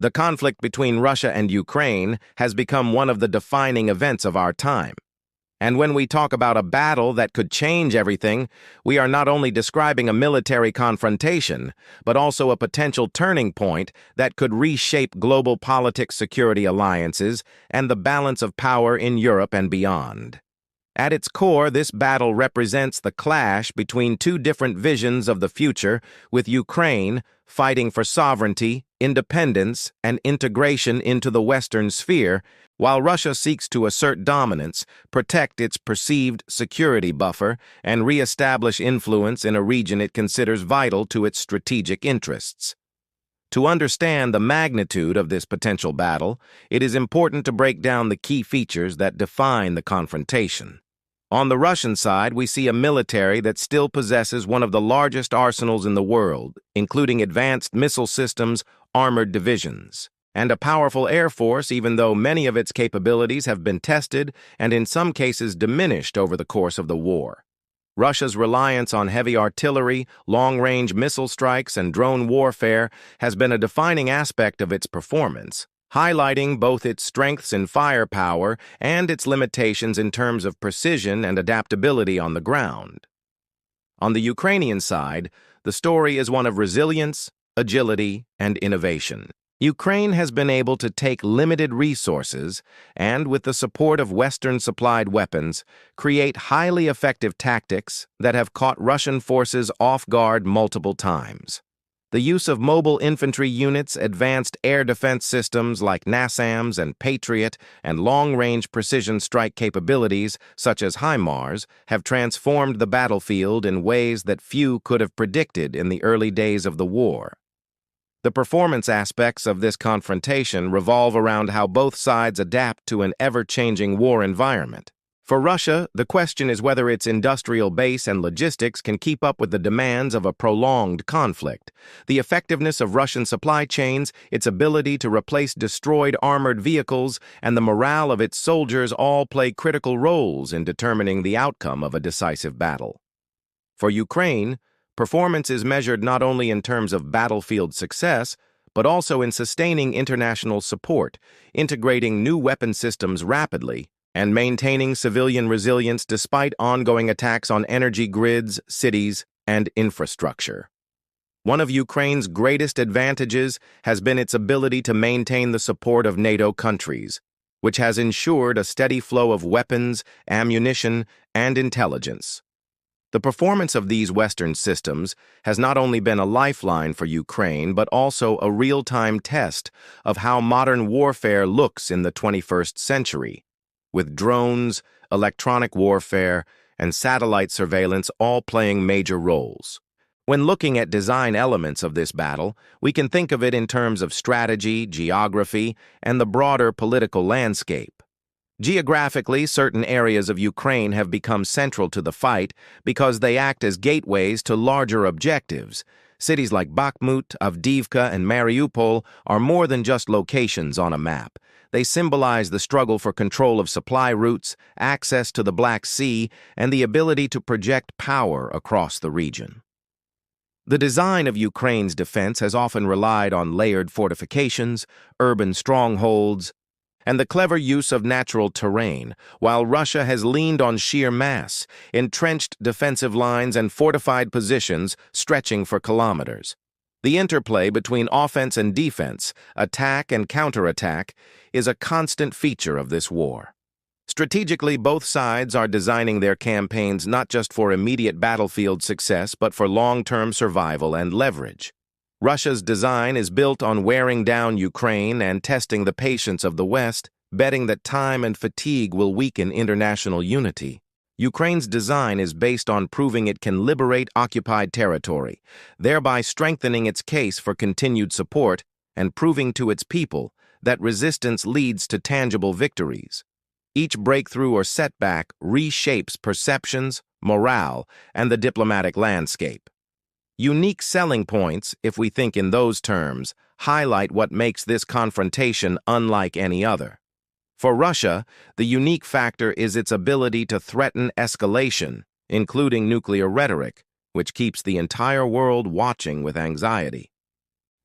The conflict between Russia and Ukraine has become one of the defining events of our time. And when we talk about a battle that could change everything, we are not only describing a military confrontation, but also a potential turning point that could reshape global politics, security alliances, and the balance of power in Europe and beyond. At its core, this battle represents the clash between two different visions of the future, with Ukraine fighting for sovereignty, independence, and integration into the Western sphere, while Russia seeks to assert dominance, protect its perceived security buffer, and re-establish influence in a region it considers vital to its strategic interests. To understand the magnitude of this potential battle, it is important to break down the key features that define the confrontation. On the Russian side, we see a military that still possesses one of the largest arsenals in the world, including advanced missile systems, armored divisions, and a powerful air force, even though many of its capabilities have been tested and in some cases diminished over the course of the war. Russia's reliance on heavy artillery, long-range missile strikes, and drone warfare has been a defining aspect of its performance, highlighting both its strengths in firepower and its limitations in terms of precision and adaptability on the ground. On the Ukrainian side, the story is one of resilience, agility, and innovation. Ukraine has been able to take limited resources and, with the support of Western-supplied weapons, create highly effective tactics that have caught Russian forces off guard multiple times. The use of mobile infantry units, advanced air defense systems like NASAMS and Patriot, and long-range precision strike capabilities such as HIMARS have transformed the battlefield in ways that few could have predicted in the early days of the war. The performance aspects of this confrontation revolve around how both sides adapt to an ever-changing war environment. For Russia, the question is whether its industrial base and logistics can keep up with the demands of a prolonged conflict. The effectiveness of Russian supply chains, its ability to replace destroyed armored vehicles, and the morale of its soldiers all play critical roles in determining the outcome of a decisive battle. For Ukraine, performance is measured not only in terms of battlefield success, but also in sustaining international support, integrating new weapon systems rapidly, and maintaining civilian resilience despite ongoing attacks on energy grids, cities, and infrastructure. One of Ukraine's greatest advantages has been its ability to maintain the support of NATO countries, which has ensured a steady flow of weapons, ammunition, and intelligence. The performance of these Western systems has not only been a lifeline for Ukraine, but also a real-time test of how modern warfare looks in the 21st century, with drones, electronic warfare, and satellite surveillance all playing major roles. When looking at design elements of this battle, we can think of it in terms of strategy, geography, and the broader political landscape. Geographically, certain areas of Ukraine have become central to the fight because they act as gateways to larger objectives. Cities like Bakhmut, Avdiivka, and Mariupol are more than just locations on a map. They symbolize the struggle for control of supply routes, access to the Black Sea, and the ability to project power across the region. The design of Ukraine's defense has often relied on layered fortifications, urban strongholds, and the clever use of natural terrain, while Russia has leaned on sheer mass, entrenched defensive lines, and fortified positions stretching for kilometers. The interplay between offense and defense, attack and counterattack, is a constant feature of this war. Strategically, both sides are designing their campaigns not just for immediate battlefield success, but for long-term survival and leverage. Russia's design is built on wearing down Ukraine and testing the patience of the West, betting that time and fatigue will weaken international unity. Ukraine's design is based on proving it can liberate occupied territory, thereby strengthening its case for continued support and proving to its people that resistance leads to tangible victories. Each breakthrough or setback reshapes perceptions, morale, and the diplomatic landscape. Unique selling points, if we think in those terms, highlight what makes this confrontation unlike any other. For Russia, the unique factor is its ability to threaten escalation, including nuclear rhetoric, which keeps the entire world watching with anxiety.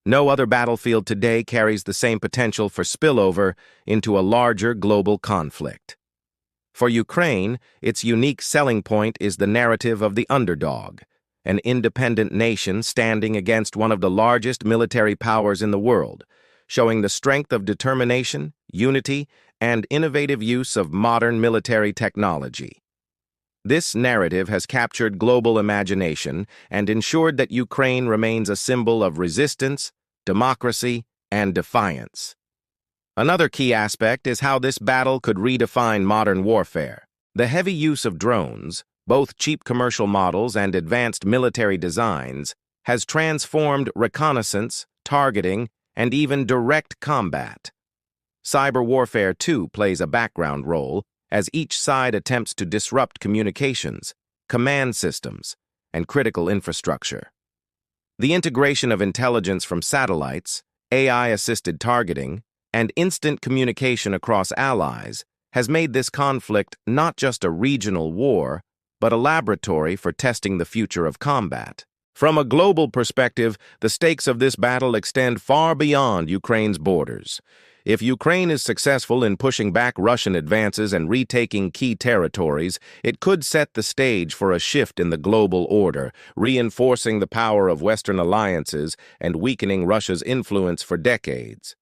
No other battlefield today carries the same potential for spillover into a larger global conflict. For Ukraine, its unique selling point is the narrative of the underdog, an independent nation standing against one of the largest military powers in the world, showing the strength of determination, unity, and innovative use of modern military technology. This narrative has captured global imagination and ensured that Ukraine remains a symbol of resistance, democracy, and defiance. Another key aspect is how this battle could redefine modern warfare. The heavy use of drones, both cheap commercial models and advanced military designs, has transformed reconnaissance, targeting, and even direct combat. Cyber warfare, too, plays a background role, as each side attempts to disrupt communications, command systems, and critical infrastructure. The integration of intelligence from satellites, AI-assisted targeting, and instant communication across allies has made this conflict not just a regional war, but a laboratory for testing the future of combat. From a global perspective, the stakes of this battle extend far beyond Ukraine's borders. If Ukraine is successful in pushing back Russian advances and retaking key territories, it could set the stage for a shift in the global order, reinforcing the power of Western alliances and weakening Russia's influence for decades.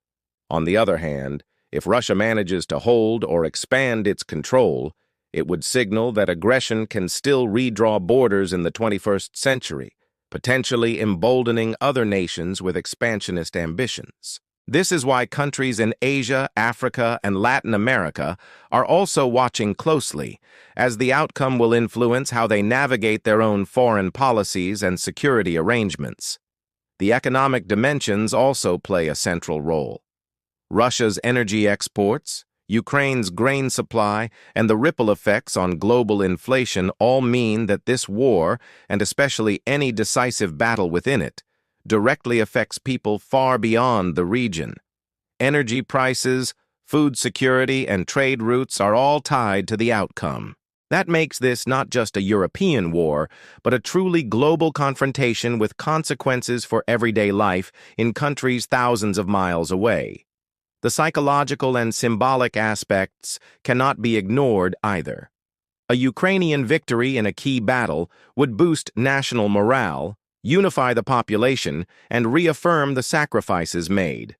On the other hand, if Russia manages to hold or expand its control, it would signal that aggression can still redraw borders in the 21st century, potentially emboldening other nations with expansionist ambitions. This is why countries in Asia, Africa, and Latin America are also watching closely, as the outcome will influence how they navigate their own foreign policies and security arrangements. The economic dimensions also play a central role. Russia's energy exports, Ukraine's grain supply, and the ripple effects on global inflation all mean that this war, and especially any decisive battle within it, directly affects people far beyond the region. Energy prices, food security, and trade routes are all tied to the outcome. That makes this not just a European war, but a truly global confrontation with consequences for everyday life in countries thousands of miles away. The psychological and symbolic aspects cannot be ignored either. A Ukrainian victory in a key battle would boost national morale, unify the population, and reaffirm the sacrifices made.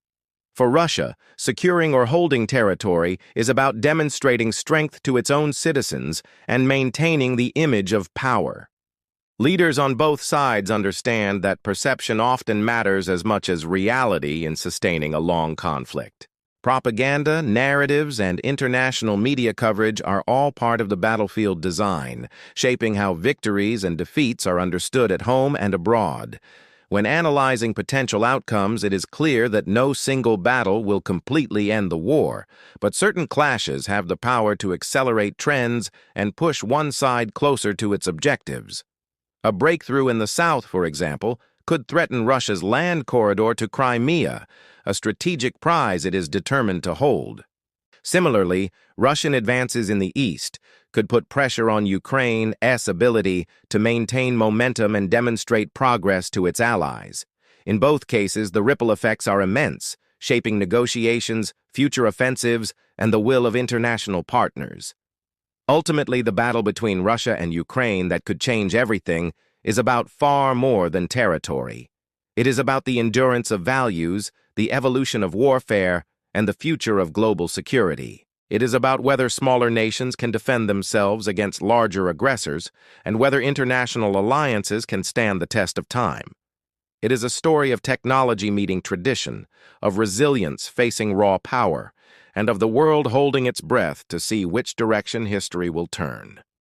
For Russia, securing or holding territory is about demonstrating strength to its own citizens and maintaining the image of power. Leaders on both sides understand that perception often matters as much as reality in sustaining a long conflict. Propaganda, narratives, and international media coverage are all part of the battlefield design, shaping how victories and defeats are understood at home and abroad. When analyzing potential outcomes, it is clear that no single battle will completely end the war, but certain clashes have the power to accelerate trends and push one side closer to its objectives. A breakthrough in the south, for example, could threaten Russia's land corridor to Crimea, a strategic prize it is determined to hold. Similarly, Russian advances in the east could put pressure on Ukraine's ability to maintain momentum and demonstrate progress to its allies. In both cases, the ripple effects are immense, shaping negotiations, future offensives, and the will of international partners. Ultimately, the battle between Russia and Ukraine that could change everything is about far more than territory. It is about the endurance of values, the evolution of warfare, and the future of global security. It is about whether smaller nations can defend themselves against larger aggressors, and whether international alliances can stand the test of time. It is a story of technology meeting tradition, of resilience facing raw power, and of the world holding its breath to see which direction history will turn.